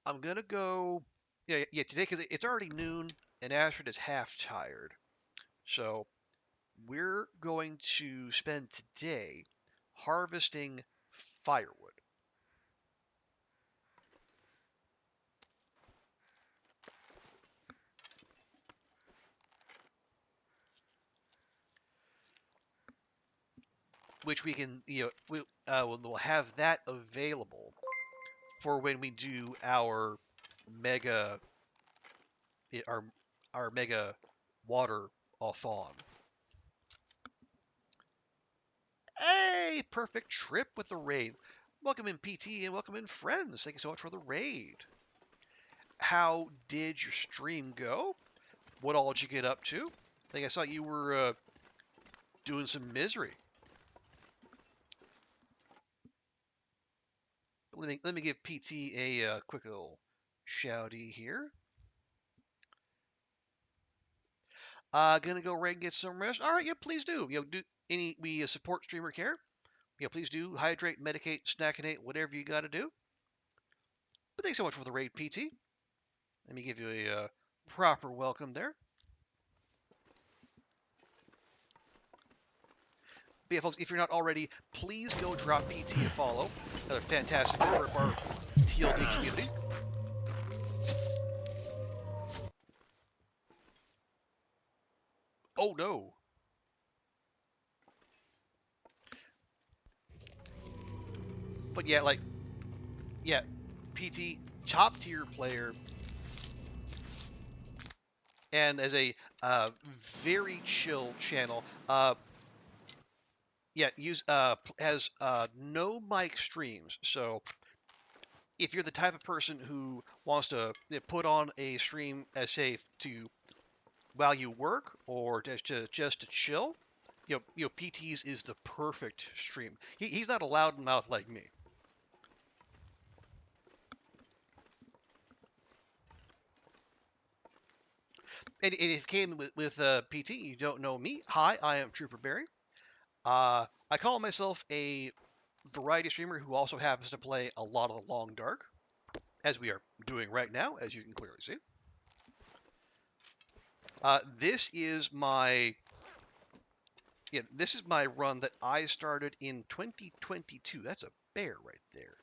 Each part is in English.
I'm gonna go. Yeah, today because it's already noon and Astrid is half tired. So we're going to spend today harvesting firewood, which we can, we'll have that available for when we do mega, our our mega water thon. Hey, perfect trip with the raid. Welcome in PT and welcome in friends. Thank you so much for the raid. How did your stream go? What all did you get up to? I think I saw you were doing some misery. Let me give PT a quick little shouty here. Gonna go right and get some rest. All right, yeah, please do. Do any we support streamer care. Please do hydrate, medicate, snackinate, whatever you got to do. But thanks so much for the raid, PT. Let me give you a proper welcome there. But yeah, folks, if you're not already, please go drop PT a follow. Another fantastic member of our TLD community. Oh no. But yeah, yeah, PT, top tier player, and as a very chill channel. Yeah, use has no mic streams. So if you're the type of person who wants to put on a stream as safe to while you work or just to chill, PT's is the perfect stream. He's not a loudmouth like me. And if you came with PT, you don't know me. Hi, I am Trooper Barry. I call myself a variety streamer who also happens to play a lot of the Long Dark, as we are doing right now, as you can clearly see. This is my run that I started in 2022. That's a bear right there.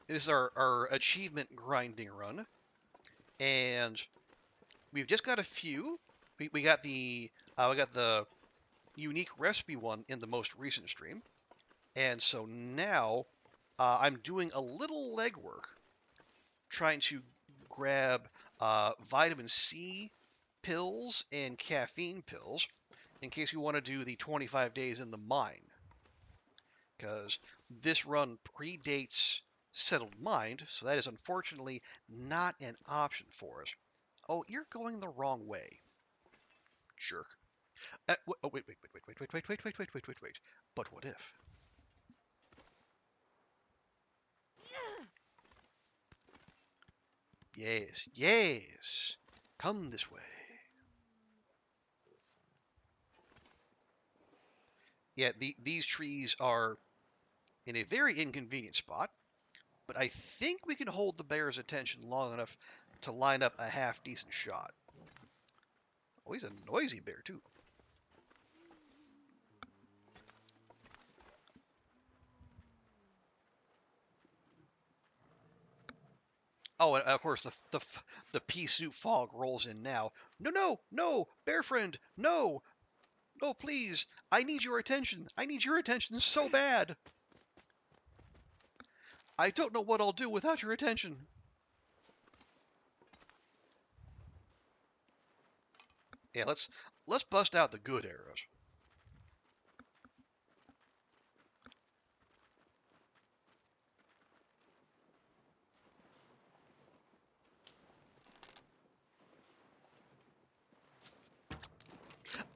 This is our achievement grinding run, and we've just got a few. We got the unique recipe one in the most recent stream, and so now I'm doing a little legwork trying to grab vitamin C pills and caffeine pills in case we want to do the 25 days in the mine. Because this run predates Settled Mind, so that is unfortunately not an option for us. Oh, you're going the wrong way, jerk. Oh, wait. But what if? Yes. Come this way. Yeah, these trees are in a very inconvenient spot, but I think we can hold the bear's attention long enough to line up a half decent shot. Oh, he's a noisy bear, too. Oh, and of course the pea soup fog rolls in now. No, bear friend, no, please, I need your attention. I need your attention so bad. I don't know what I'll do without your attention. Yeah, let's bust out the good arrows.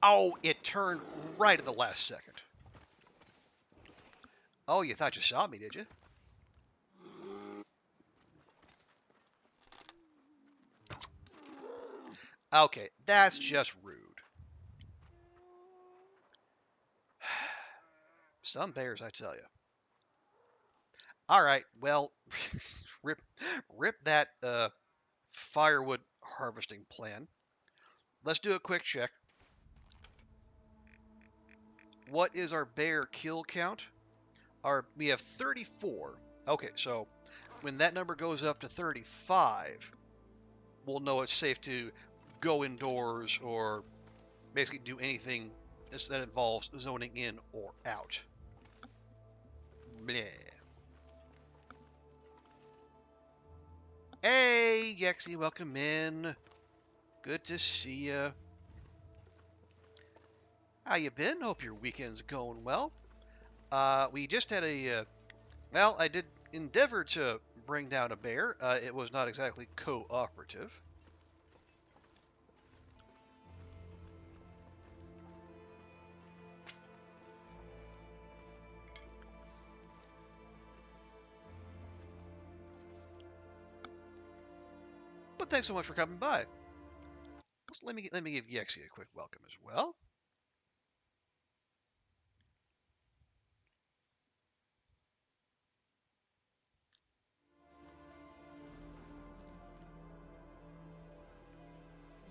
Oh, it turned right at the last second. Oh, you thought you saw me, did you? Okay, that's just rude. Some bears, I tell you. All right. Well, rip, rip that firewood harvesting plan. Let's do a quick check. What is our bear kill count? We have 34. Okay, so when that number goes up to 35, we'll know it's safe to go indoors or basically do anything that involves zoning in or out. Bleh. Hey, Yexi, welcome in. Good to see ya. How you been? Hope your weekend's going well. We just had well, I did endeavor to bring down a bear. It was not exactly cooperative. But thanks so much for coming by. Let me give Yexi a quick welcome as well.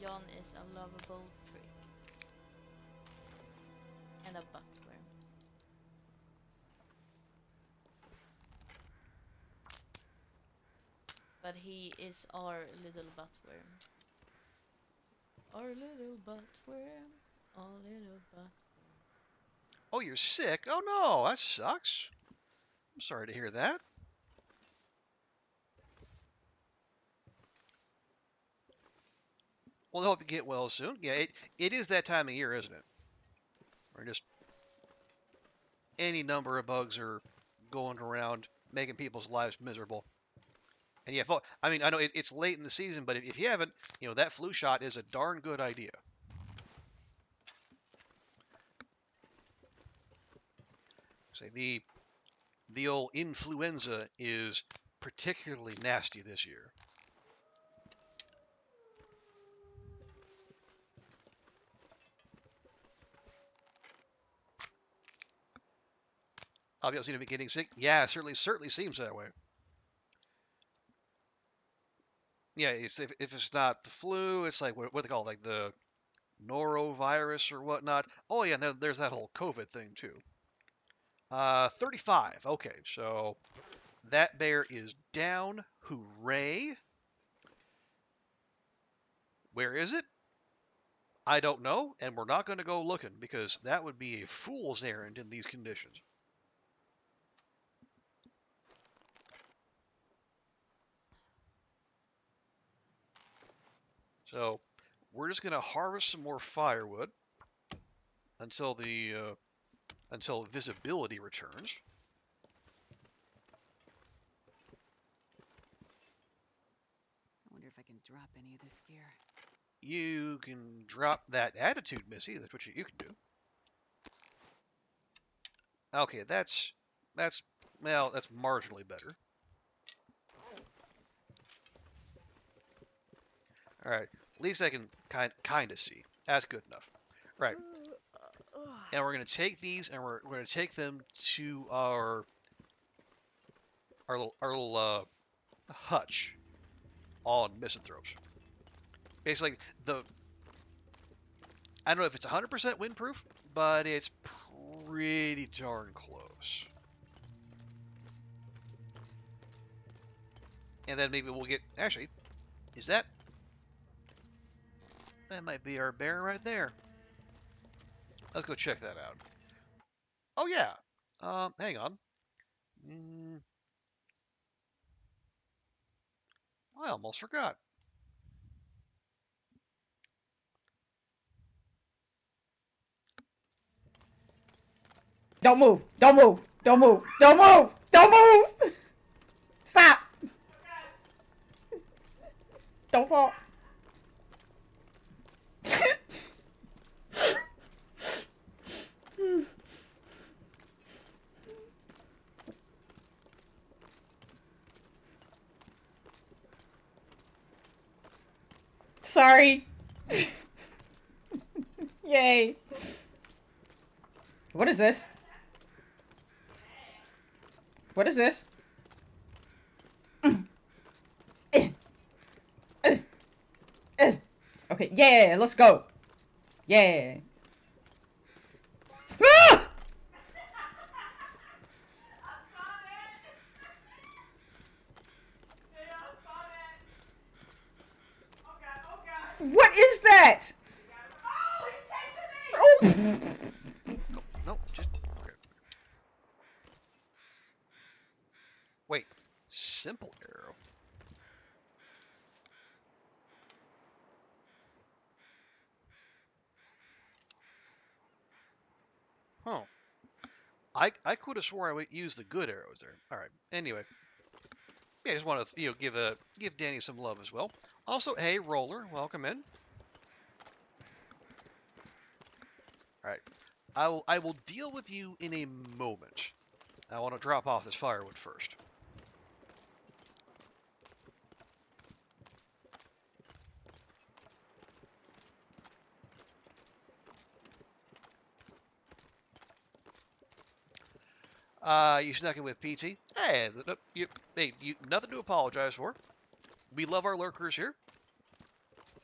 John is a lovable prick. And a buttworm. But he is our little buttworm. Our little buttworm. Our little buttworm. Oh, you're sick? Oh no, that sucks. I'm sorry to hear that. Well, I hope you get well soon. Yeah, it is that time of year, isn't it? Or just any number of bugs are going around making people's lives miserable. And yeah, I mean, I know it's late in the season, but if you haven't, that flu shot is a darn good idea. Say the old influenza is particularly nasty this year. Obviously, to be getting sick. Yeah, certainly seems that way. Yeah, if it's not the flu, it's like what they call it, like the norovirus or whatnot. Oh yeah, and then there's that whole COVID thing too. 35. Okay, so that bear is down. Hooray! Where is it? I don't know, and we're not going to go looking because that would be a fool's errand in these conditions. So we're just going to harvest some more firewood until until visibility returns. I wonder if I can drop any of this gear. You can drop that attitude, Missy. That's what you can do. Okay, that's well, that's marginally better. All right, at least I can kind of see. That's good enough. Right, and we're gonna take these and we're gonna take them to our little hutch on misanthropes. Basically, I don't know if it's 100% windproof, but it's pretty darn close. And then maybe we'll get actually, is that might be our bear right there. Let's go check that out. Oh yeah. Hang on. I almost forgot. Don't move! Don't move! Don't move! Don't move! Don't move! Stop! Don't fall. Sorry. Yay. What is this? What is this? Okay, yeah, let's go. Yeah. Ah! What is that? Oh! Oh, no, just okay. Wait, simple arrow. Huh. I could have swore I would use the good arrows there. All right. Anyway, yeah, I just want to give Danny some love as well. Also, hey, Roller, welcome in. All right. I will deal with you in a moment. I want to drop off this firewood first. You snuck in with PT. Hey, nothing to apologize for. We love our lurkers here.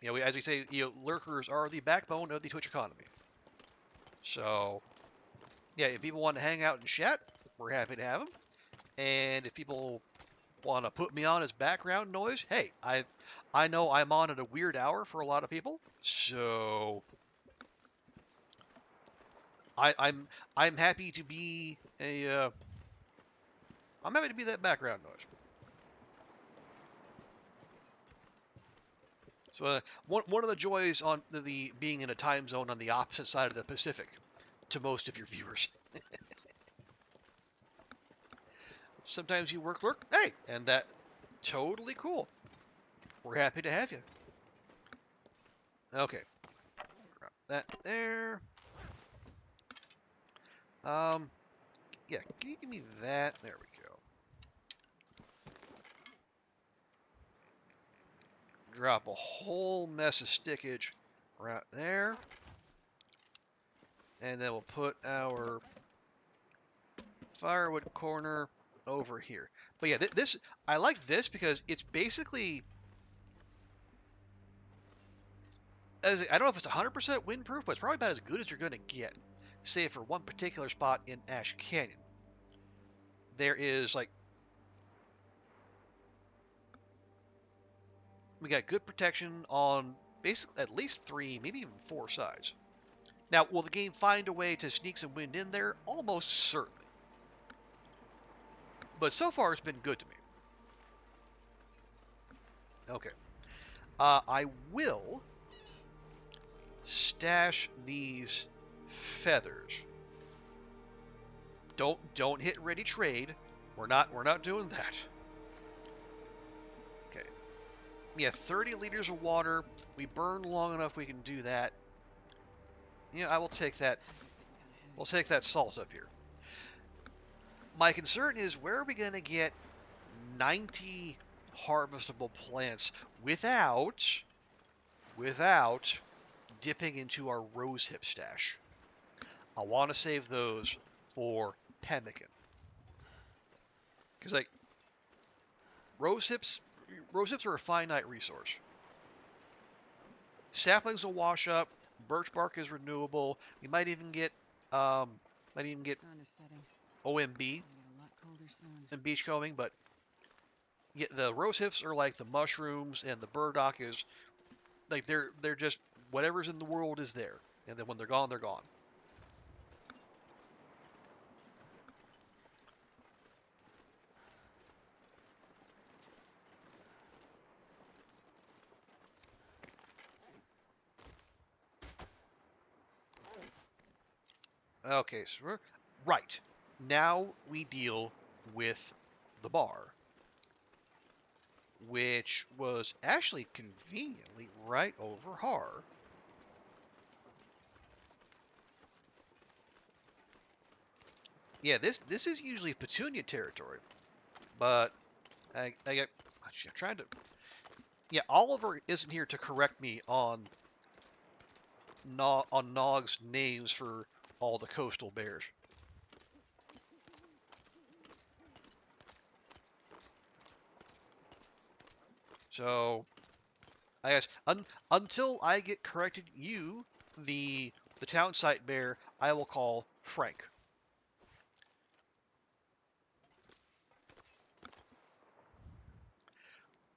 As we say, lurkers are the backbone of the Twitch economy. So, yeah, if people want to hang out and chat, we're happy to have them. And if people want to put me on as background noise, hey, I know I'm on at a weird hour for a lot of people, so I'm happy to be I'm happy to be that background noise. So one of the joys on the being in a time zone on the opposite side of the Pacific to most of your viewers. Sometimes you work, hey, and that totally cool. We're happy to have you. Okay, drop that there. Yeah, can you give me that? There we go. Drop a whole mess of stickage right there. And then we'll put our firewood corner over here. But yeah, this I like this because it's basically, I don't know if it's 100% windproof, but it's probably about as good as you're going to get. Say for one particular spot in Ash Canyon. There is we got good protection on basically at least 3, maybe even 4 sides. Now, will the game find a way to sneak some wind in there? Almost certainly. But so far, it's been good to me. Okay. I will stash these feathers. Don't hit ready trade. We're not doing that. Okay. Yeah, 30 liters of water. We burn long enough we can do that. Yeah, I will take that. We'll take that salt up here. My concern is, where are we going to get 90 harvestable plants without dipping into our rosehip stash? I want to save those for pemmican. Because rosehips are a finite resource. Saplings will wash up. Birch bark is renewable. We might even get OMB and beachcombing, but yeah, the rosehips are like the mushrooms, and the burdock is like they're just whatever's in the world is there, and then when they're gone, they're gone. Okay, so we're right. Now we deal with the bar, which was actually conveniently right over Har. Yeah, this is usually Petunia territory, but I'm trying to. Yeah, Oliver isn't here to correct me on Nog's names for all the coastal bears. So I guess until I get corrected, you, the town site bear, I will call Frank.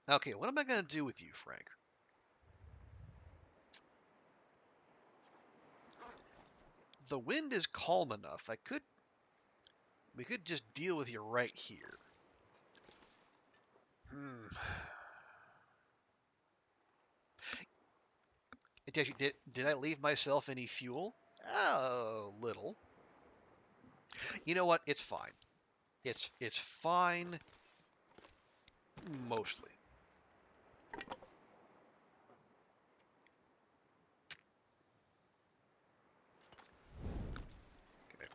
Okay, what am I gonna do with you, Frank? The wind is calm enough. We could just deal with you right here. Hmm. Did I leave myself any fuel? A little. You know what? It's fine. It's fine mostly. Okay.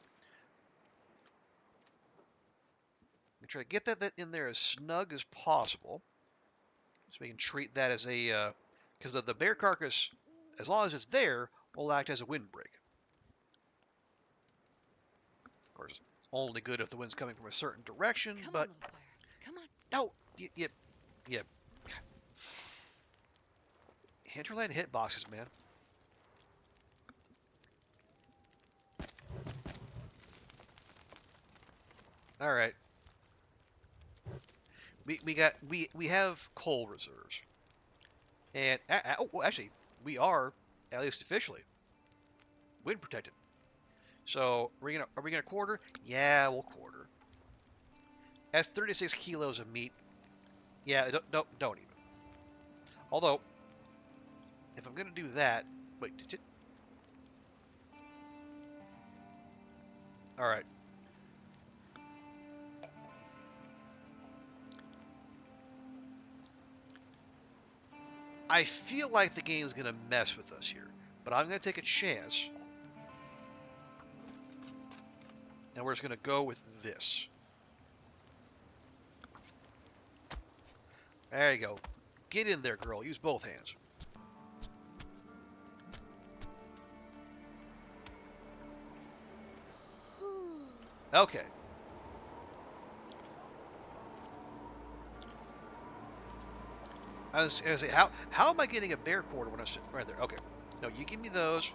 I'm try to get that in there as snug as possible, so we can treat that as a because the bear carcass, as long as it's there, will act as a windbreak. Of course, only good if the wind's coming from a certain direction. Come on, But little fire. Come on. no, you Hinterland hitboxes, man. All right, we have coal reserves, and well, actually, we are, at least officially, wind protected. So are we gonna quarter? Yeah, we'll quarter. That's 36 kilos of meat. Yeah, don't even. Although, if I'm gonna do that, wait, did it? All right. I feel like the game is gonna mess with us here, but I'm gonna take a chance, and we're just gonna go with this. There you go. Get in there, girl. Use both hands. Okay. I was gonna say, how am I getting a bear quarter when I'm sitting right there? Okay. No, you give me those.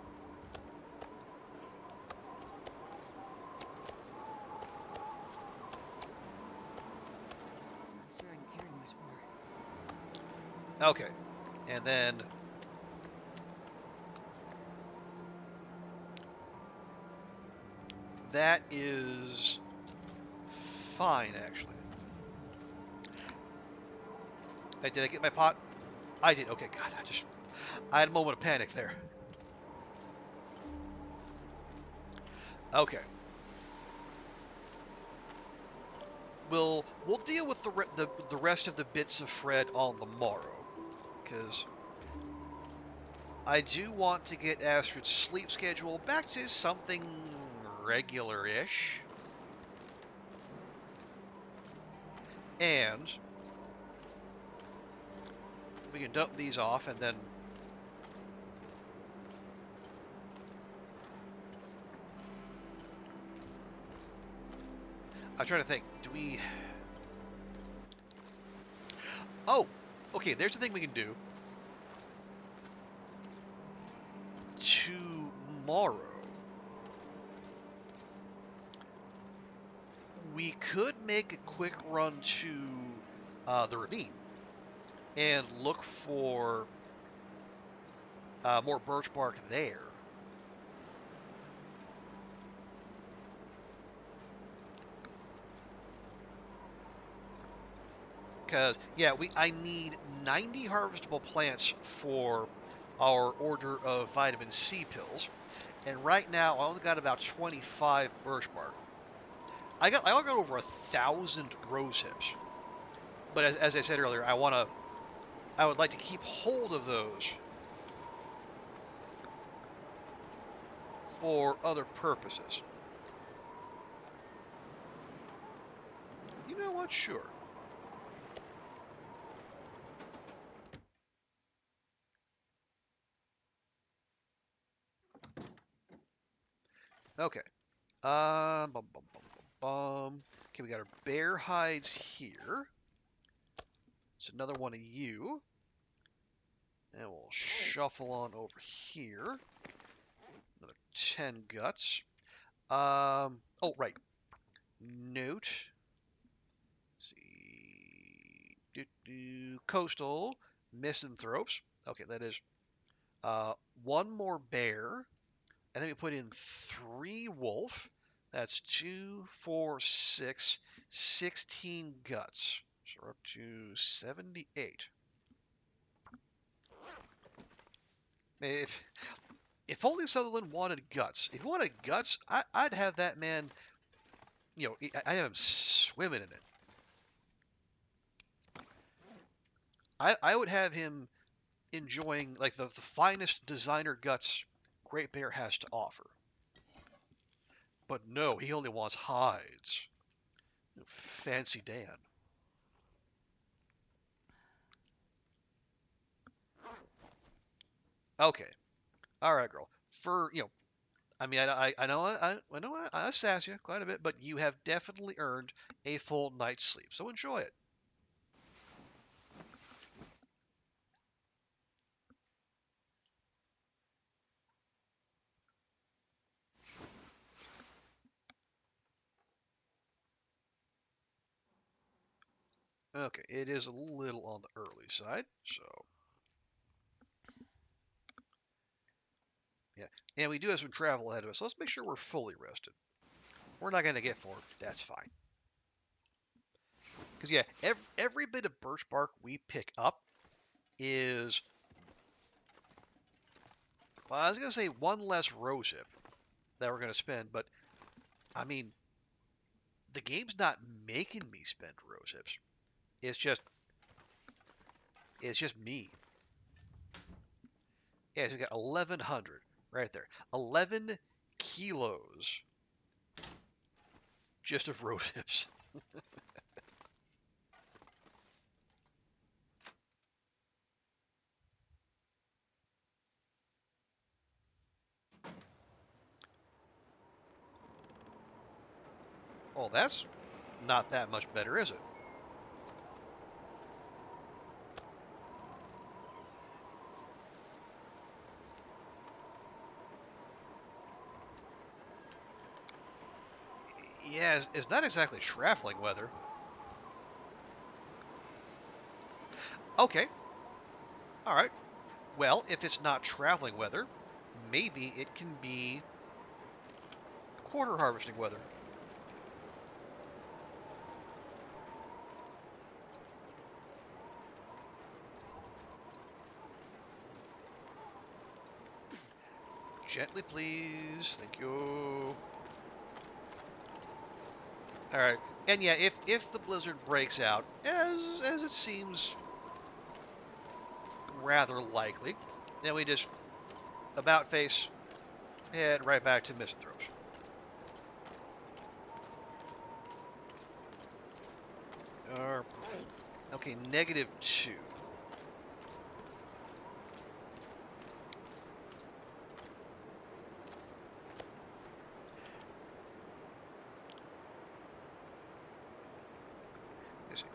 I'm not sure I can carry much more. Okay. And then that is fine, actually. Hey, did I get my pot? I did. Okay, God, I had a moment of panic there. Okay. We'll deal with the rest of the bits of Fred on the morrow, because I do want to get Astrid's sleep schedule back to something regular-ish. And we can dump these off, and then I'm trying to think. Do we? Oh, okay. There's the thing we can do. Tomorrow, we could make a quick run to the ravine and look for more birch bark there. Because, yeah, I need 90 harvestable plants for our order of vitamin C pills, and right now I only got about 25 birch bark. I got over 1,000 rose hips, but as I said earlier, I would like to keep hold of those for other purposes. You know what? Sure. Okay. Bum, bum. Okay, we got our bear hides here. It's another one of you. And we'll shuffle on over here. Another 10 guts. Oh, right. Note. See. Coastal misanthropes. Okay, that is one more bear. And then we put in 3 wolf. That's 2, 4, 6, 16 guts. So we're up to 78. If only Sutherland wanted guts. If he wanted guts, I'd have that man, I'd have him swimming in it. I would have him enjoying like the finest designer guts Great Bear has to offer. But no, he only wants hides. Fancy Dan. Okay. All right, girl. I mean, I know I sass you quite a bit, but you have definitely earned a full night's sleep. So enjoy it. Okay, it is a little on the early side, so yeah. And we do have some travel ahead of us, so let's make sure we're fully rested. We're not going to get far. That's fine. Because, yeah, every bit of birch bark we pick up is, well, I was going to say one less rosehip that we're going to spend, but, I mean, the game's not making me spend rosehips. It's just me. Yeah, so we got 1,100 right there. 11 kilos just of rosehips. Oh, that's not that much better, is it? Yeah, it's not exactly traveling weather. Okay, all right. Well, if it's not traveling weather, maybe it can be quarter harvesting weather. Gently, please. Thank you. All right. And yeah, if the blizzard breaks out, as it seems rather likely, then we just about face head right back to Misanthropes. Okay, -2. Let's see.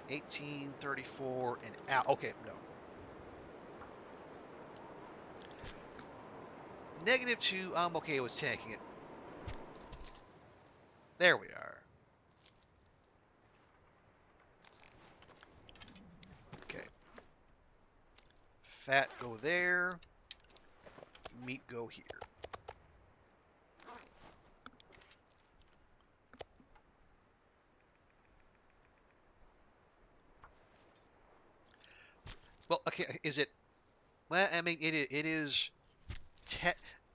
1834 and out. Okay, no. -2, I'm okay with tanking it. There we are. Okay. Fat go there. Meat go here. Well, okay, is it? Well, I mean, it is.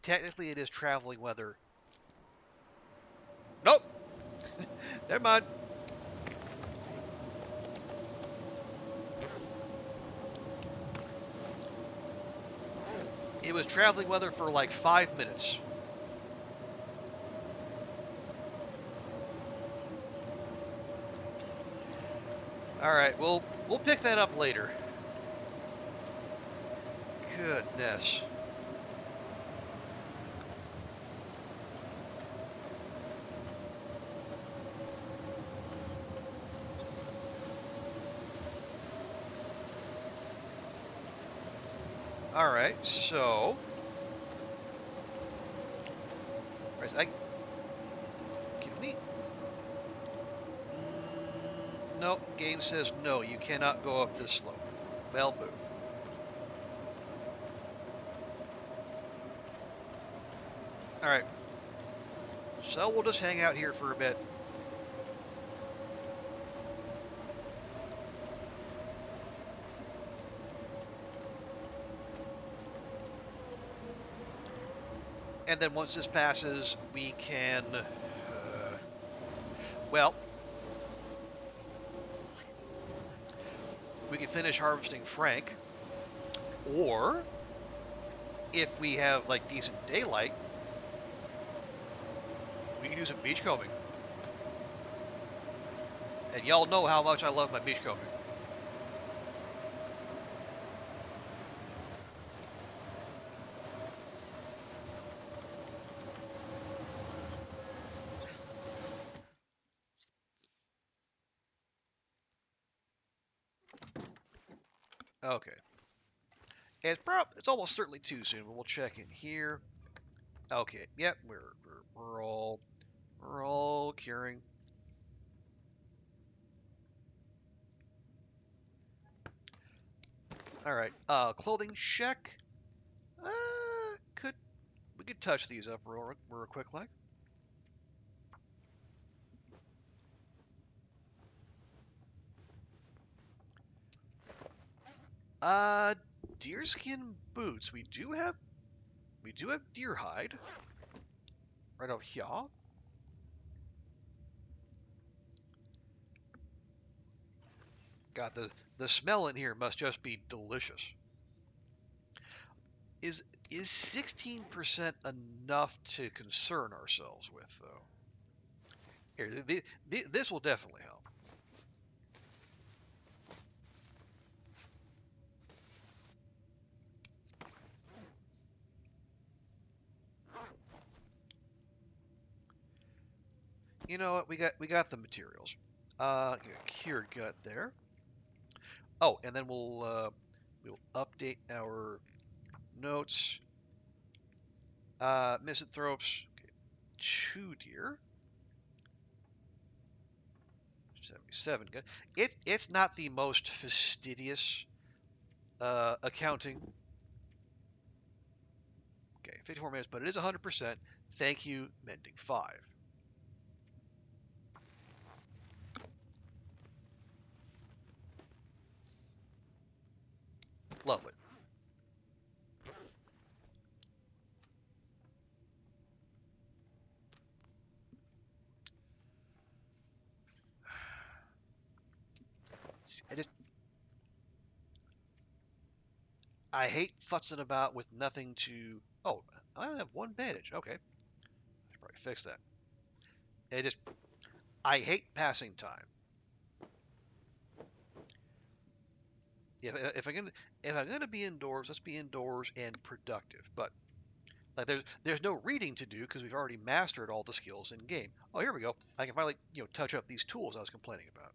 Technically, it is traveling weather. Nope. Never mind. It was traveling weather for like 5 minutes. All right, we'll pick that up later. Goodness. All right, so can we? Nope. Game says no. You cannot go up this slope. Well, boo. All right. So we'll just hang out here for a bit. And then once this passes, we can, well, we can finish harvesting Frank, or if we have like decent daylight, we can do some beachcombing. And y'all know how much I love my beachcombing. Okay. It's almost certainly too soon, but we'll check in here. Okay. Yep. We're all curing. All right. Clothing check. Uh, could we could touch these up real quick, like. Uh, Deerskin boots. We do have deer hide right over here. God, the smell in here must just be delicious. Is 16% enough to concern ourselves with, though? Here, this will definitely help. You know what? We got the materials. Cured gut there. Oh, and then we'll update our notes. Misanthropes. Okay, 2 deer. 77 good. It's not the most fastidious accounting. Okay, 54 minutes, but it is 100%. Thank you, Mending 5. Lovely. I hate futzing about with nothing to. Oh, I only have one bandage. Okay, I should probably fix that. It just I hate passing time. If I'm gonna be indoors, let's be indoors and productive. But like there's no reading to do because we've already mastered all the skills in game. Oh, here we go. I can finally touch up these tools I was complaining about.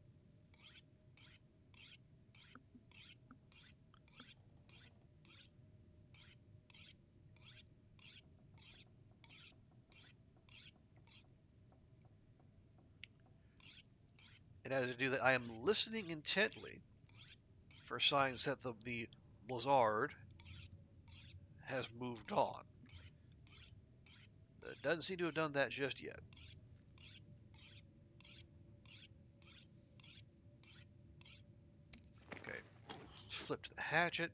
It has to do that I am listening intently for signs that the blizzard has moved on. It doesn't seem to have done that just yet. Okay, flip to the hatchet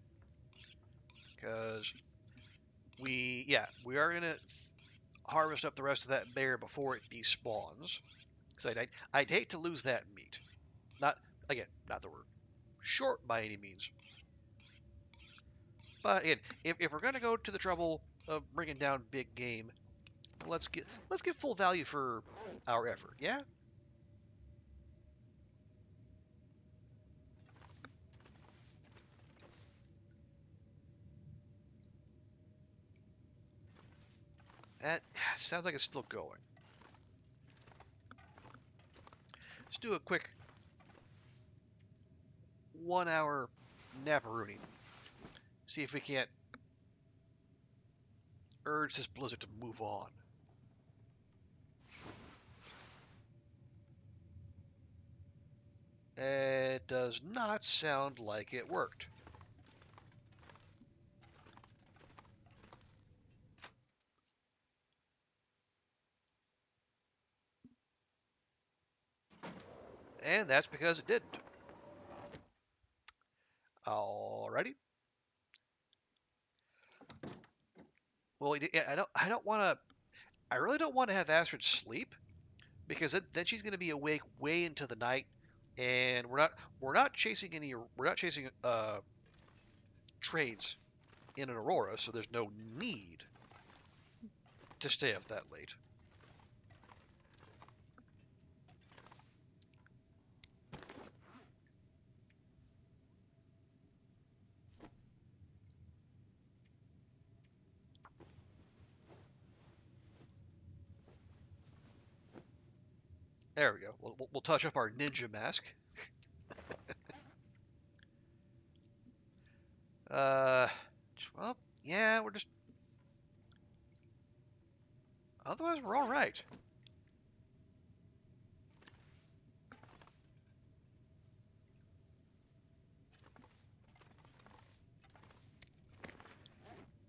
because we are gonna harvest up the rest of that bear before it despawns. Because I'd hate to lose that meat. Not again, not that we're short by any means. But again, if we're gonna go to the trouble of bringing down big game, let's get full value for our effort. Yeah. That sounds like it's still going. Let's do a quick 1 hour naparoonie. See if we can't urge this blizzard to move on. It does not sound like it worked. And that's because it didn't. Alrighty. Well, I don't want to. I really don't want to have Astrid sleep because then she's going to be awake way into the night, and we're not chasing trades in an Aurora, so there's no need to stay up that late. There we go. We'll touch up our ninja mask. Uh, well, yeah, we're just. Otherwise, we're all right.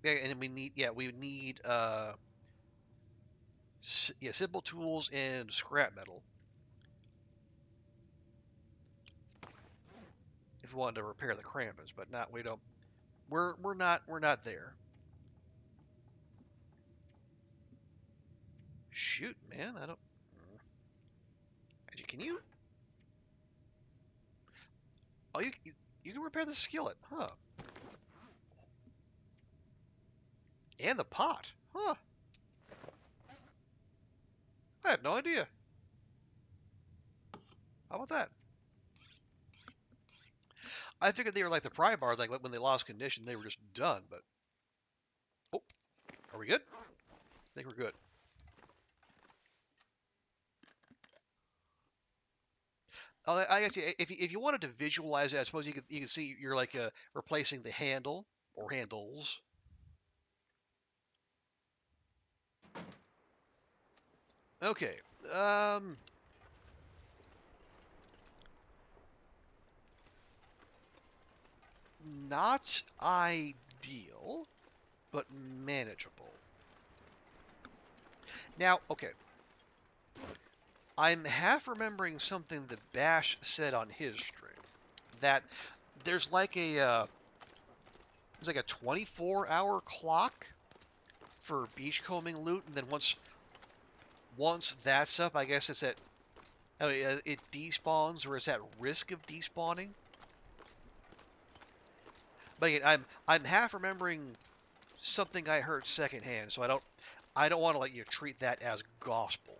Yeah, and we need simple tools and scrap metal if we wanted to repair the Kramens, but not we don't. We're not there. Shoot, man, I don't. Can you? Oh, you can repair the skillet, huh? And the pot, huh? I had no idea. How about that? I figured they were like the pry bar, like when they lost condition, they were just done. But oh, are we good? I think we're good. Oh, I guess if you wanted to visualize it, I suppose you can see you're like replacing the handle or handles. Okay. Um. Not ideal, but manageable. Now, okay. I'm half remembering something that Bash said on his stream. That there's like there's like a 24-hour clock for beachcombing loot, and then once that's up, I guess it's at it despawns or it's at risk of despawning. But again, I'm half remembering something I heard secondhand, so I don't want to let you treat that as gospel.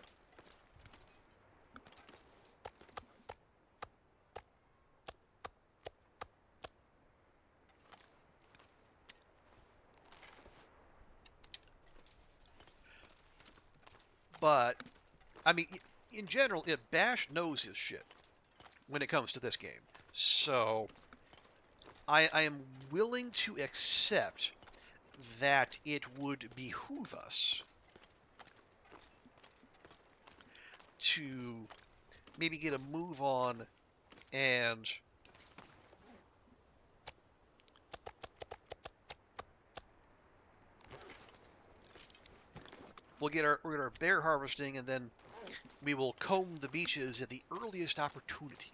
But I mean, in general, Bash knows his shit when it comes to this game. So I am willing to accept that it would behoove us to maybe get a move on and we'll get our bear harvesting, and then we will comb the beaches at the earliest opportunity.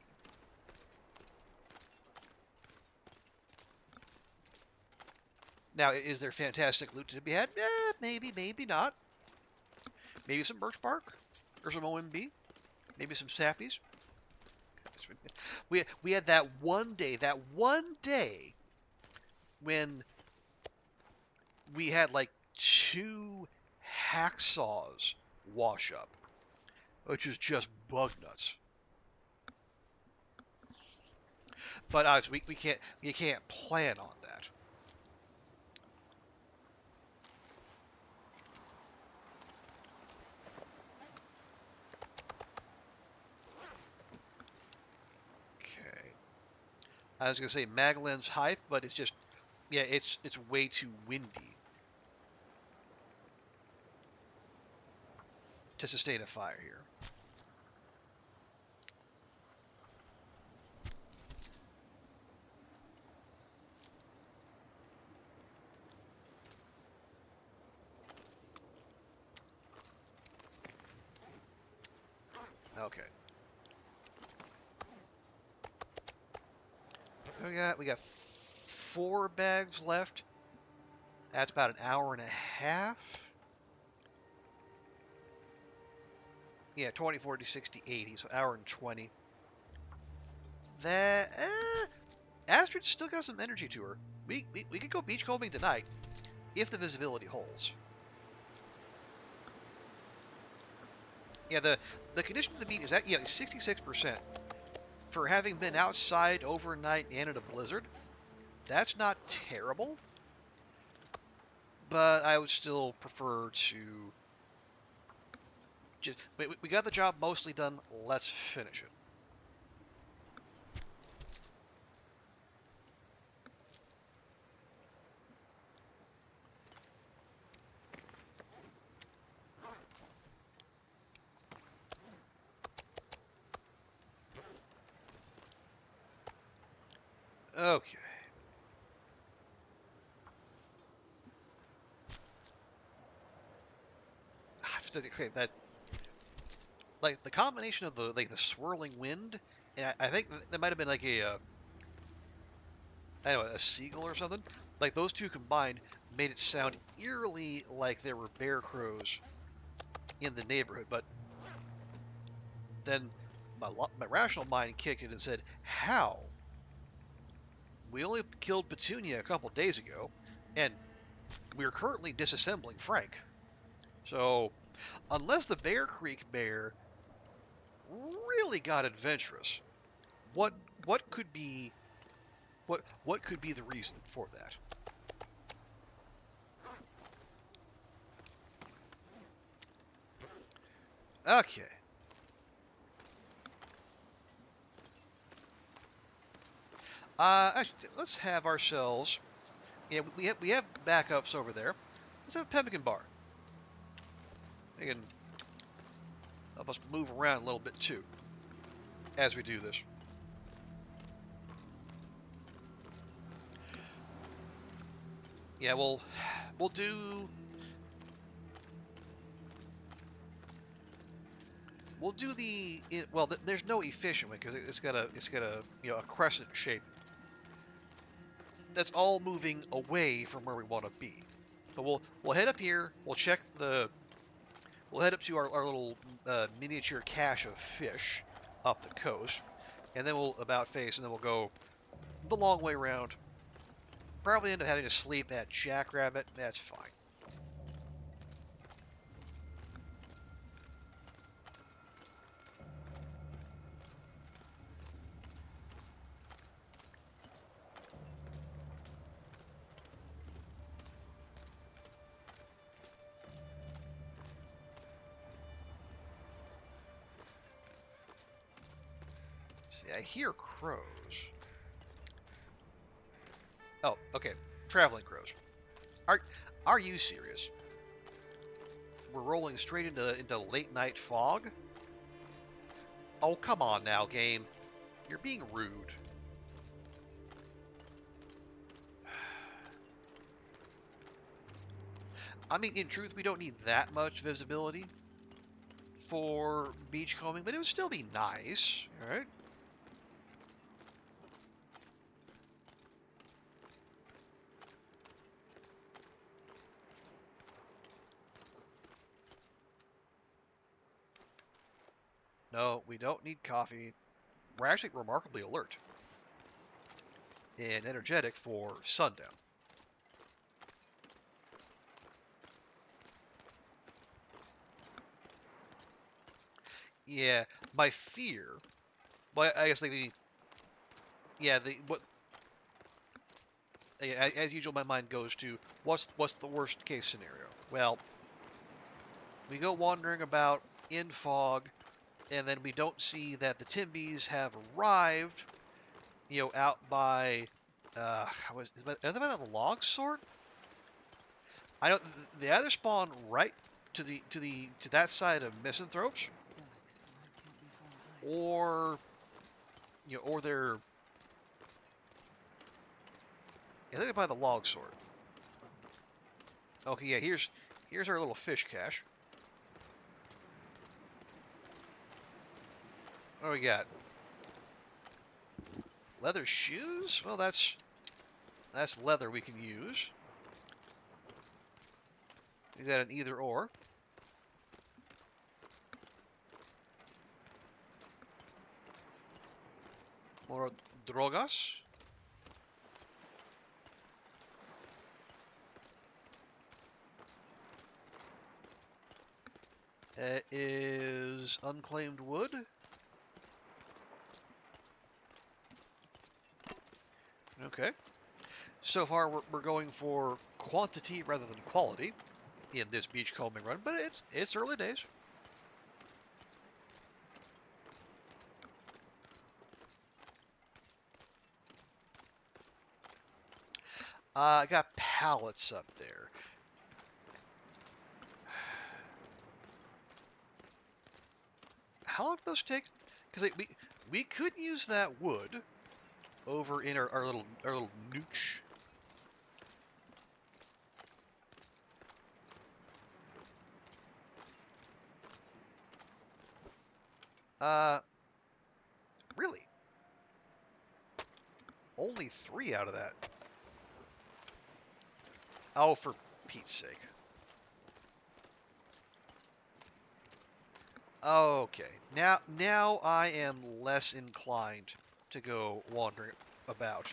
Now, is there fantastic loot to be had? Maybe, maybe not. Maybe some birch bark or some OMB. Maybe some sappies. We had that one day when we had like 2 hacksaws wash up, which is just bug nuts. But obviously we can't plan on that. Okay. I was gonna say Magellan's hype, but it's just it's way too windy. to sustain a fire here. Okay. We got 4 bags left. That's about an hour and a half. Yeah, 20, 40, 60, 80, so hour and 20. That Astrid still got some energy to her. We could go beachcombing tonight if the visibility holds. Yeah, the condition of the beach is at 66% for having been outside overnight and in a blizzard. That's not terrible, but I would still prefer to just we got the job mostly done. Let's finish it. Okay. Okay, that like the combination of the swirling wind, and I think that might have been like I don't know, a seagull or something. Like those two combined made it sound eerily like there were bear crows in the neighborhood. But then my rational mind kicked in and said, "How? We only killed Petunia a couple days ago, and we're currently disassembling Frank. So unless the Bear Creek bear really got adventurous, what what could be what could be the reason for that?" Okay. Actually, let's have ourselves. Yeah, we have backups over there. Let's have a pemmican bar. They can help us move around a little bit too as we do this. Yeah, we'll do well. There's no efficient way because it's got a a crescent shape. That's all moving away from where we want to be. But we'll head up here. We'll head up to our little miniature cache of fish up the coast, and then we'll about face, and then we'll go the long way around. Probably end up having to sleep at Jackrabbit. That's fine. See, I hear crows. Oh, okay. Traveling crows. Are are you serious? We're rolling straight into late night fog? Oh, come on now, game. You're being rude. I mean, in truth, we don't need that much visibility for beachcombing, but it would still be nice, alright? No, we don't need coffee. We're actually remarkably alert and energetic for sundown. Yeah, my fear. Well, I guess like yeah, the what yeah, as usual, my mind goes to what's the worst case scenario? Well, we go wandering about in fog, and then we don't see that the Timbies have arrived. Out by are they by the log sort? I don't. They either spawn right to that side of misanthropes, It's dusk, so I can't be far behind. or or they're yeah, they're by the log sort. Okay, yeah, here's our little fish cache. What do we got? Leather shoes? Well, that's leather we can use. We got an either or. More drogas. It is unclaimed wood. Okay. So far, we're going for quantity rather than quality in this beachcombing run, but it's early days. I got pallets up there. How long do those take? Because we could use that wood over in our little nooch. Uh, really? Only 3 out of that. Oh, for Pete's sake. Okay. Now I am less inclined to go wandering about.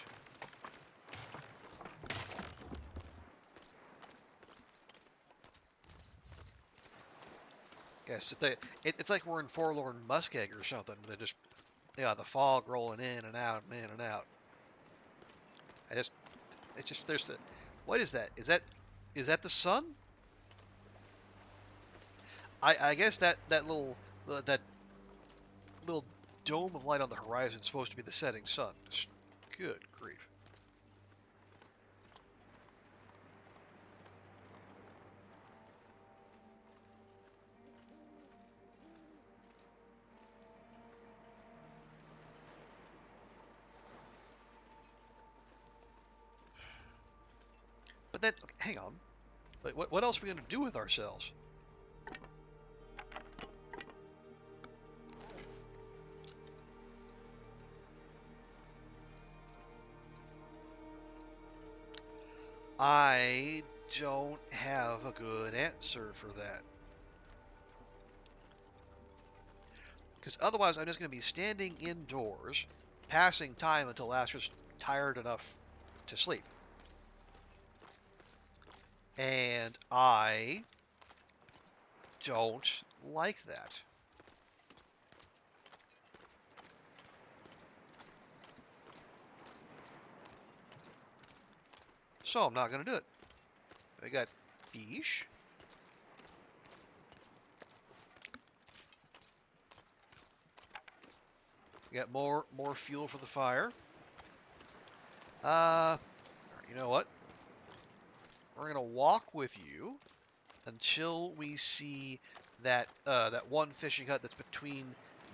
Yes, it's like we're in Forlorn Muskeg or something. They just the fog rolling in and out and in and out. It's just there's the what is that? Is that the sun? I guess that little dome of light on the horizon is supposed to be the setting sun. Good grief. But then, okay, hang on. Like, what else are we going to do with ourselves? I don't have a good answer for that. Because otherwise, I'm just going to be standing indoors, passing time until Astra's tired enough to sleep. And I don't like that. So I'm not going to do it. I got fish. We got more fuel for the fire. You know what? We're gonna walk with you until we see that one fishing hut that's between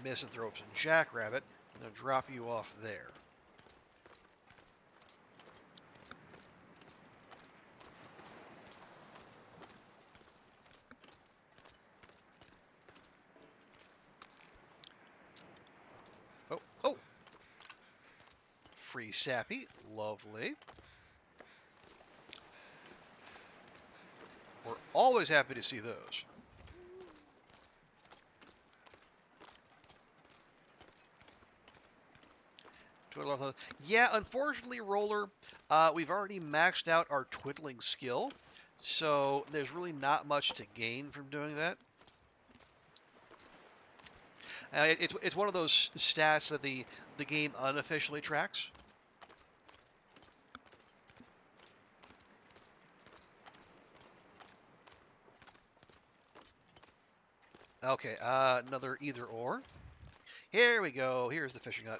Misanthropes and Jackrabbit. I'm gonna drop you off there. Oh! Free Sappy, lovely. We're always happy to see those. Yeah, unfortunately, Roller, we've already maxed out our twiddling skill, so there's really not much to gain from doing that. It's one of those stats that the game unofficially tracks. Okay, another either or. Here we go. Here's the fishing hut.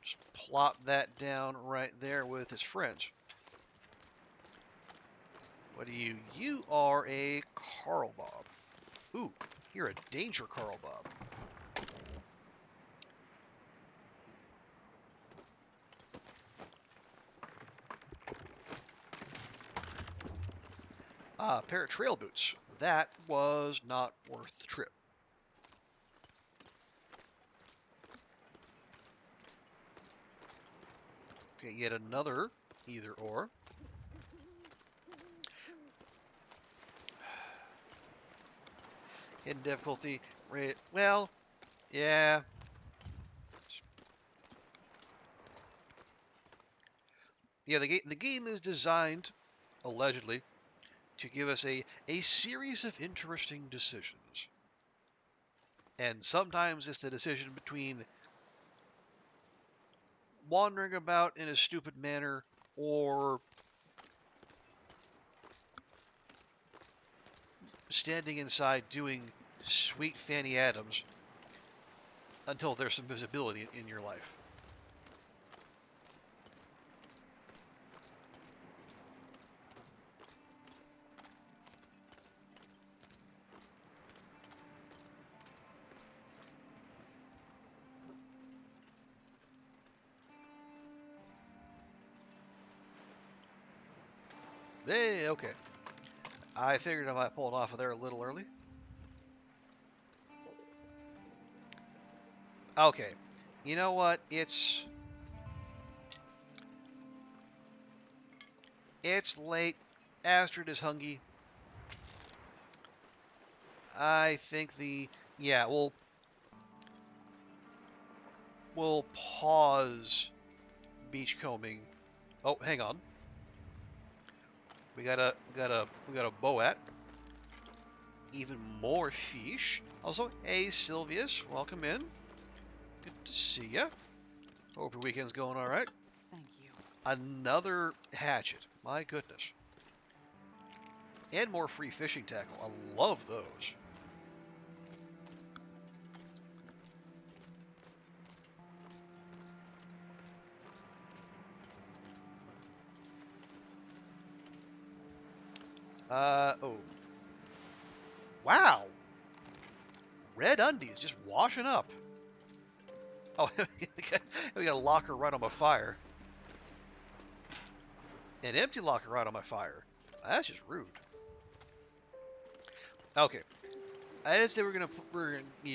Just plop that down right there with his friends. What are you? You are a Carl Bob. Ooh, you're a danger Carl Bob. Pair of trail boots. That was not worth the trip. Okay, yet another either or. Hidden difficulty. Well, yeah. Yeah, the game is designed, allegedly, to give us a series of interesting decisions. And sometimes it's the decision between wandering about in a stupid manner or standing inside doing sweet Fanny Adams until there's some visibility in your life. Hey, okay. I figured I might pull it off of there a little early. Okay. You know what? It's late. Astrid is hungry. I think yeah, we'll pause beachcombing. Oh, hang on. We got a boat. Even more fish. Also, hey Sylvius, welcome in. Good to see ya. Hope your weekend's going all right. Thank you. Another hatchet. My goodness. And more free fishing tackle. I love those. Oh. Wow. Red undies just washing up. Oh, we got a locker right on my fire. An empty locker right on my fire. That's just rude. Okay. I just say we're gonna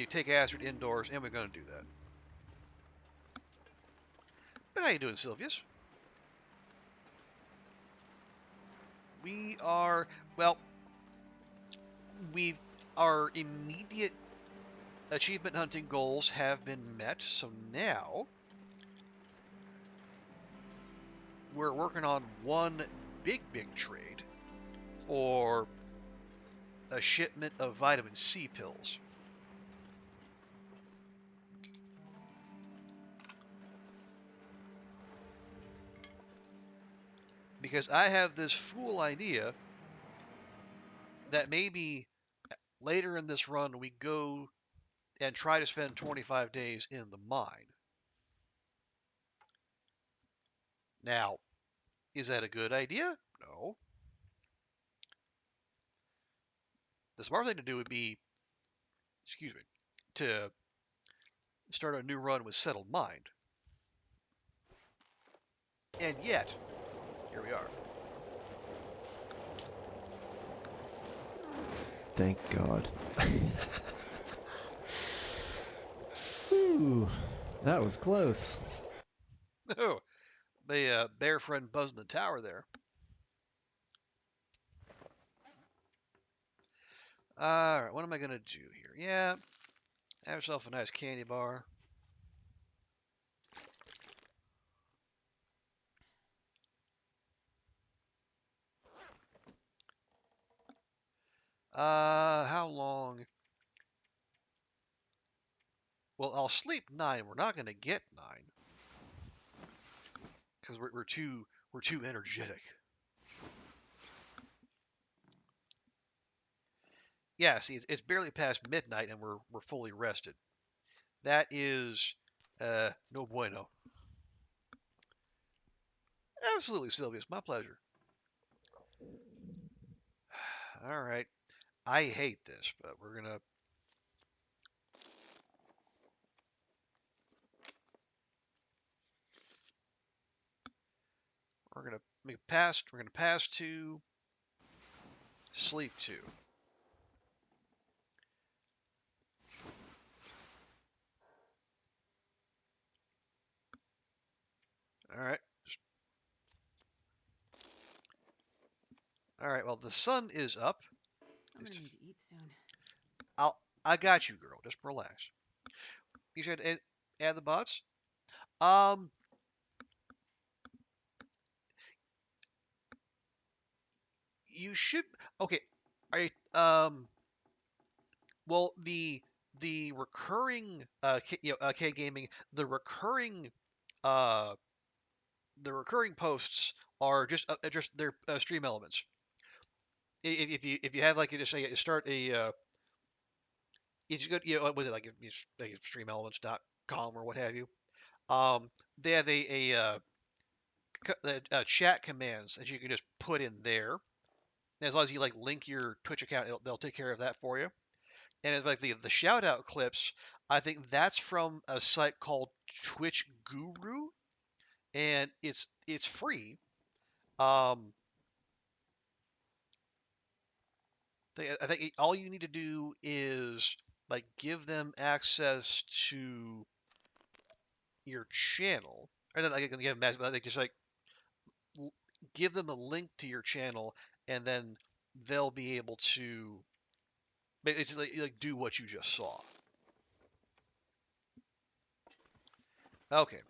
take Astrid indoors, and we're gonna do that. But how you doing, Sylvius? We are well. Our immediate achievement hunting goals have been met, so now we're working on one big trade for a shipment of vitamin C pills. Because I have this fool idea that maybe later in this run we go and try to spend 25 days in the mine. Now, is that a good idea? No. The smart thing to do would be, excuse me, to start a new run with settled mind. And yet, here we are. Thank God. Whew, that was close. Oh, the bear friend buzzing the tower there. Alright, what am I going to do here? Yeah, have yourself a nice candy bar. How long? Well, I'll sleep 9. We're not going to get 9 because we're too energetic. Yeah, see, it's barely past midnight and we're fully rested. That is no bueno. Absolutely, Sylvius, my pleasure. All right. I hate this, but we're gonna make a pass. We're gonna pass to sleep 2. All right. All right. Well, the sun is up. I'm gonna need to eat soon. I got you, girl. Just relax. You said add the bots. Um, you should. Okay. All right. Well, the recurring K gaming, uh the recurring posts are just their stream elements. If you have like you just say you start a you just go what was it like, like streamelements.com or what have you. Um, they have chat commands that you can just put in there. As long as you like link your Twitch account, they'll take care of that for you. And it's like the shout out clips. I think that's from a site called Twitch Guru, and it's free. Um, I think all you need to do is like give them access to your channel, or then I can give them, but they just like give them a link to your channel, and then they'll be able to it's like do what you just saw. Okay,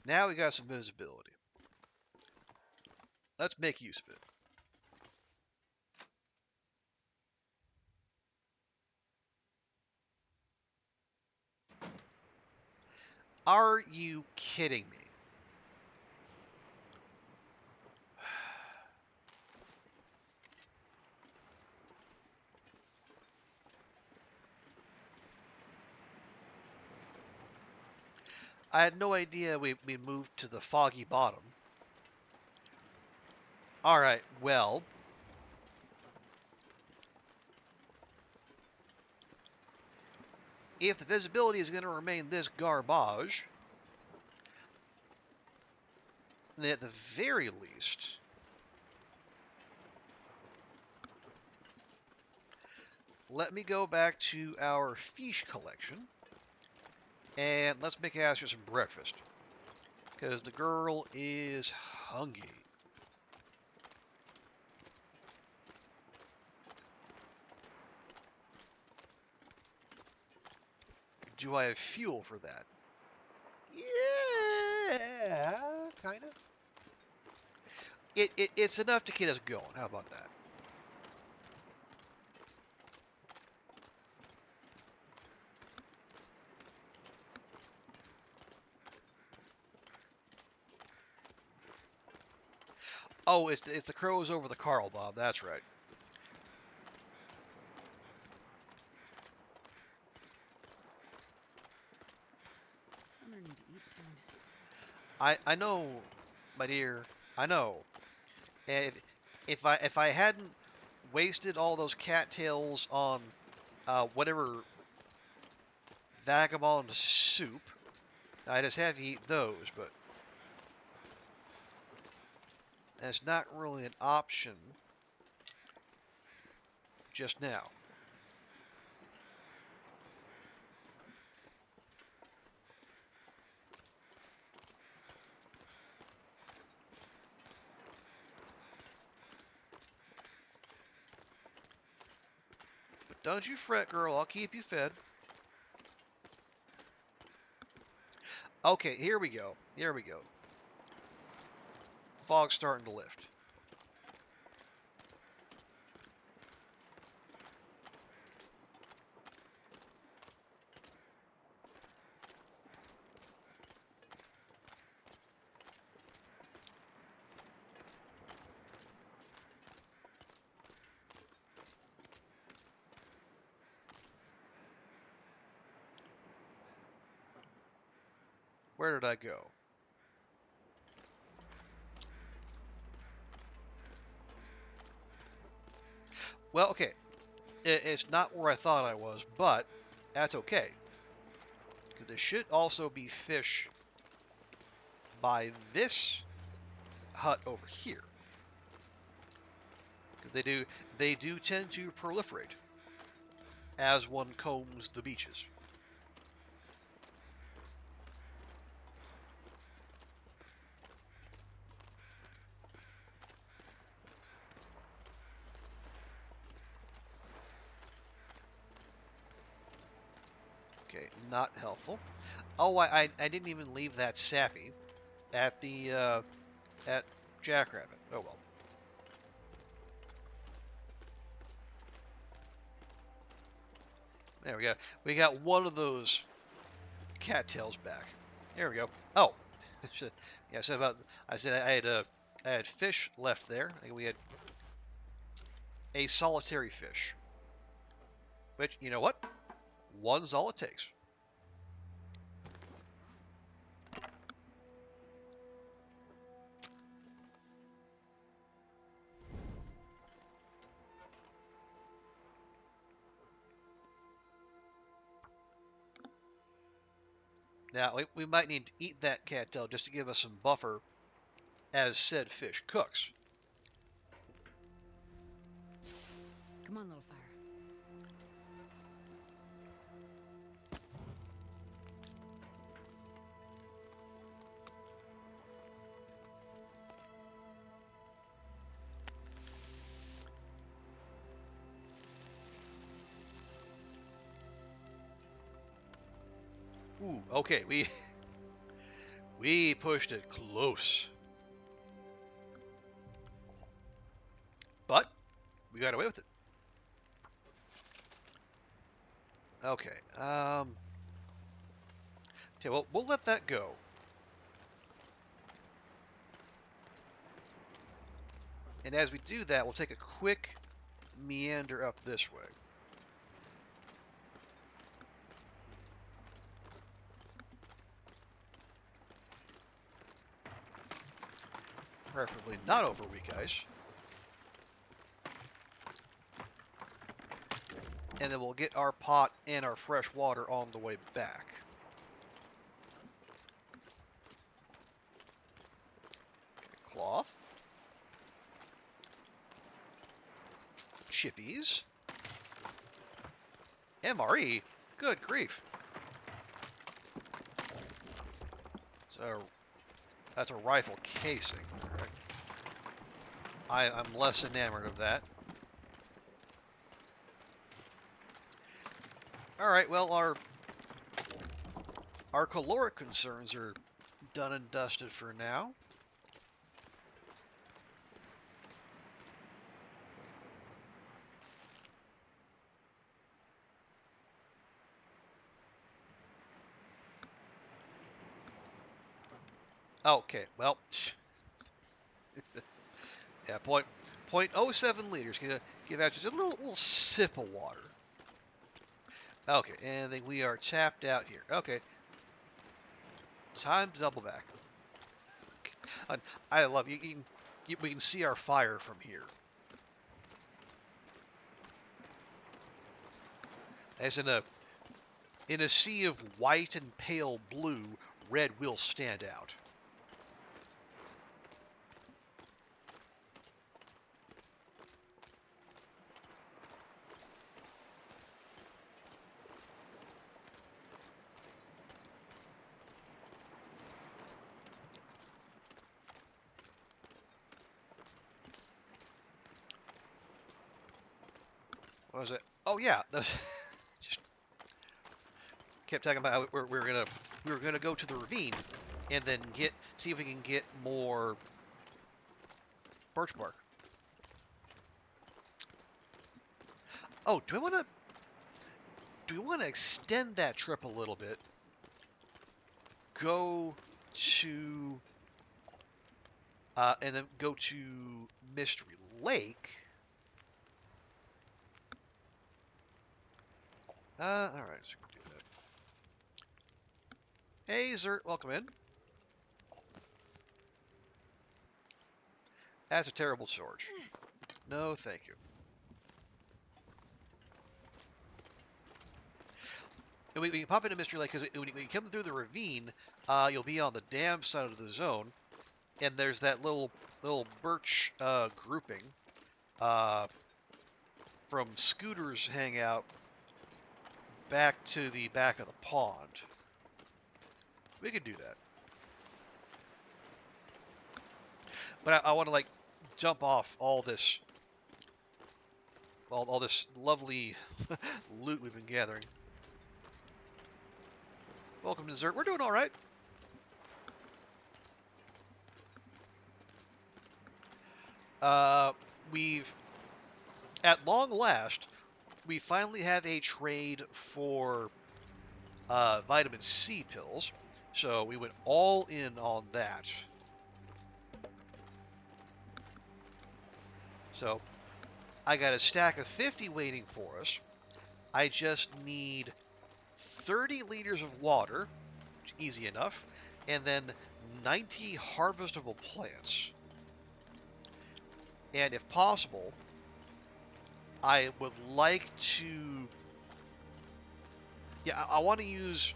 now we got some visibility. Let's make use of it. Are you kidding me? I had no idea we moved to the foggy bottom. Alright, well. If the visibility is going to remain this garbage, then at the very least, let me go back to our fish collection, and let's make Astrid some breakfast, because the girl is hungry. Do I have fuel for that? Yeah, kind of. It's enough to get us going. How about that? Oh, it's the crows over the Carl, Bob. That's right. I'm gonna need to eat soon. I know, my dear. I know. And if I hadn't wasted all those cattails on whatever vagabond soup, I just have to eat those. But that's not really an option just now. But don't you fret, girl. I'll keep you fed. Okay, here we go. Here we go. Fog's starting to lift. Where did I go? Well, okay. It's not where I thought I was, but that's okay. Because there should also be fish by this hut over here. They do tend to proliferate as one combs the beaches. Okay, not helpful. Oh, I didn't even leave that sappy at the at Jackrabbit. Oh well. There we go. We got one of those cattails back. There we go. Oh, yeah. I said I had fish left there. We had a solitary fish, which you know what? One's all it takes. Now we might need to eat that cattail just to give us some buffer as said fish cooks. Come on, little fire. Ooh, okay, we pushed it close, but we got away with it. Okay, okay, well we'll let that go. And as we do that, we'll take a quick meander up this way. Preferably not over weak ice. And then we'll get our pot and our fresh water on the way back. Okay, cloth. Chippies. MRE? Good grief. So that's a rifle casing. Right. I'm less enamored of that. Alright, well our caloric concerns are done and dusted for now. Okay, well, yeah, point oh 0.07 liters. Give out just a little sip of water. Okay, and then we are tapped out here. Okay, time to double back. I love you. We can see our fire from here. As in a sea of white and pale blue, red will stand out. What was it? Oh yeah, just kept talking about how we were gonna go to the ravine and then see if we can get more birch bark. Oh, do we want to extend that trip a little bit? Go to and then go to Mystery Lake. All right, so we can do that. Hey, Zert, welcome in. That's a terrible storage. No, thank you. And we can pop into Mystery Lake because when you come through the ravine, you'll be on the dam side of the zone, and there's that little birch grouping uh, from Scooter's hangout back to the back of the pond. We could do that. But I want to like jump off all this lovely loot we've been gathering. Welcome to dessert. We're doing all right. We've at long last we finally have a trade for vitamin C pills, so we went all in on that. So I got a stack of 50 waiting for us. I just need 30 liters of water, easy enough, and then 90 harvestable plants. And if possible, I would like to... Yeah, I want to use,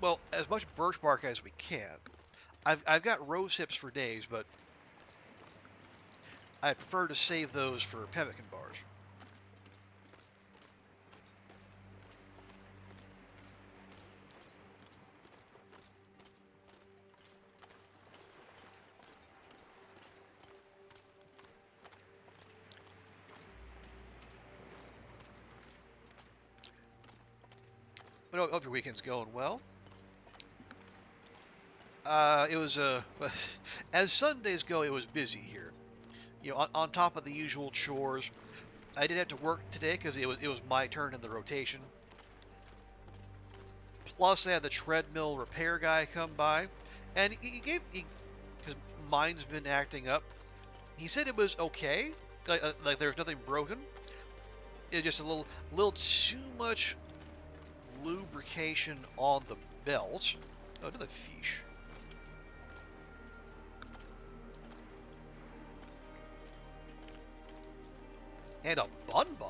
well, as much birch bark as we can. I've got rose hips for days, but I prefer to save those for pemmican bars. But I hope your weekend's going well. It was as Sundays go, it was busy here. You know, on top of the usual chores, I did have to work today because it was my turn in the rotation. Plus, I had the treadmill repair guy come by, and because mine's been acting up. He said it was okay, like there's nothing broken. It's just a little too much lubrication on the belt. Oh, another fish. And a bun bun.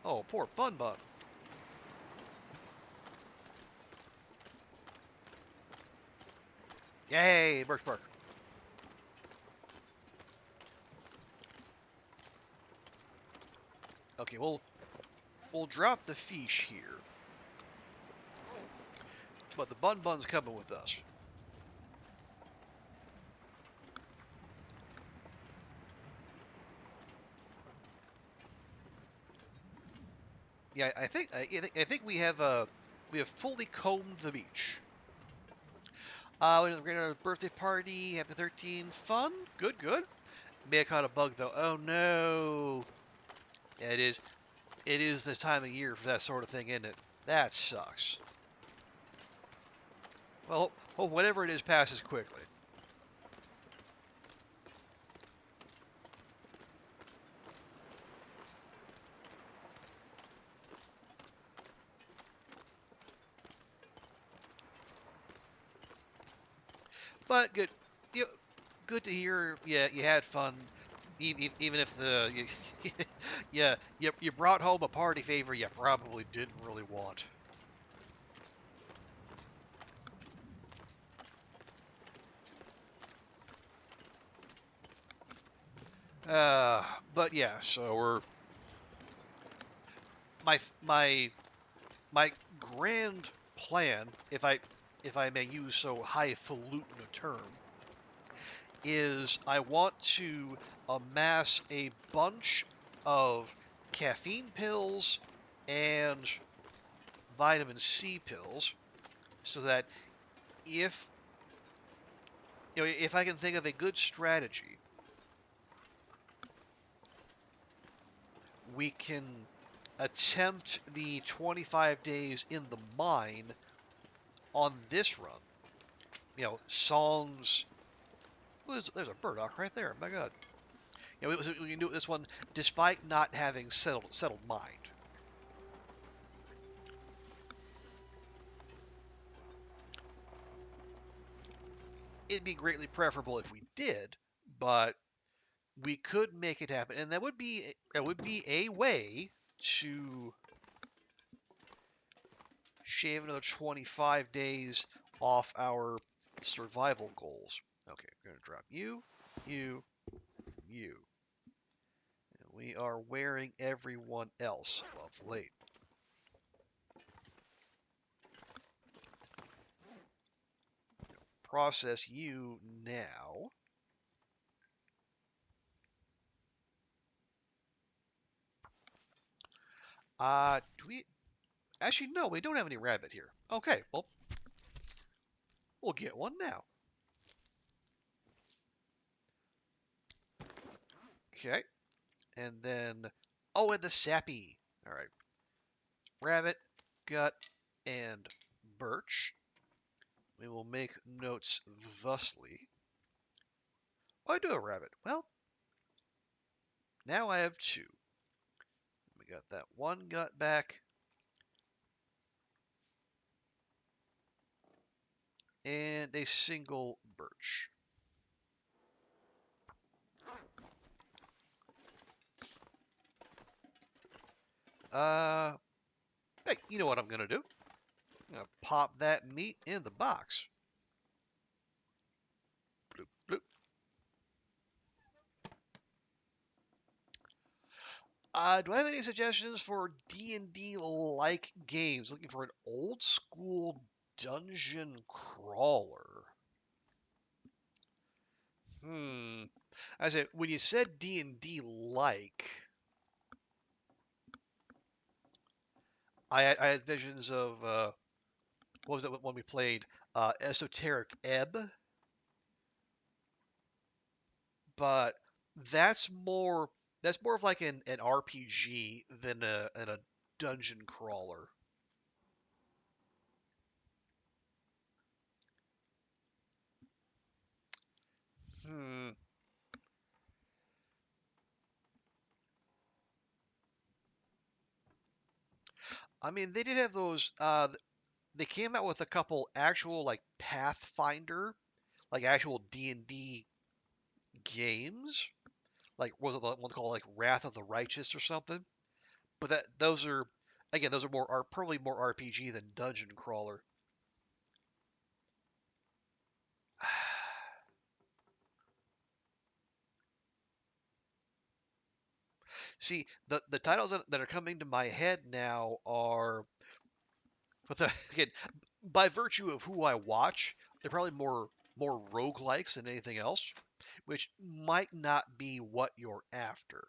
Oh, poor bun bun. Yay, birch bark. Okay, we'll drop the fish here. But the bun bun's coming with us. Yeah, I think we have fully combed the beach. We're going to a birthday party. Happy 13. Fun. Good, good. May have caught a bug though. Oh no. Yeah, it is. It is the time of year for that sort of thing, isn't it? That sucks. Well, hope whatever it is passes quickly. But good. Good to hear. Yeah, you had fun. Even if yeah, you brought home a party favor you probably didn't really want. But yeah, so my my my grand plan, if I may use so highfalutin a term, is I want to amass a bunch of caffeine pills and vitamin C pills so that if if I can think of a good strategy, we can attempt the 25 days in the mine on this run. Songs. There's a burdock right there. My God. We can do this one despite not having settled mind. It'd be greatly preferable if we did, but we could make it happen, and that would be a way to shave another 25 days off our survival goals. Okay, I'm gonna drop you, you, you. And we are wearing everyone else. Lovely. Process you now. Do we actually no, we don't have any rabbit here. Okay, well, we'll get one now. Okay. And then oh, and the sappy. All right. Rabbit, gut, and birch. We will make notes thusly. Oh, I do have a rabbit. Well, now I have two. We got that one gut back. And a single birch. Hey, you know what I'm gonna do? I'm gonna pop that meat in the box. Bloop, bloop. Do I have any suggestions for D&D like games? Looking for an old school dungeon crawler. I said when you said D&D like, I had visions of what was it when we played Esoteric Ebb, but that's more of like an RPG than a dungeon crawler. Hmm. I mean, they did have those. They came out with a couple actual like Pathfinder, like actual D&D games. Like was it the one called like Wrath of the Righteous or something? But those are again those are probably more RPG than dungeon crawler. See, the titles that are coming to my head now are, but again, by virtue of who I watch, they're probably more roguelikes than anything else, which might not be what you're after.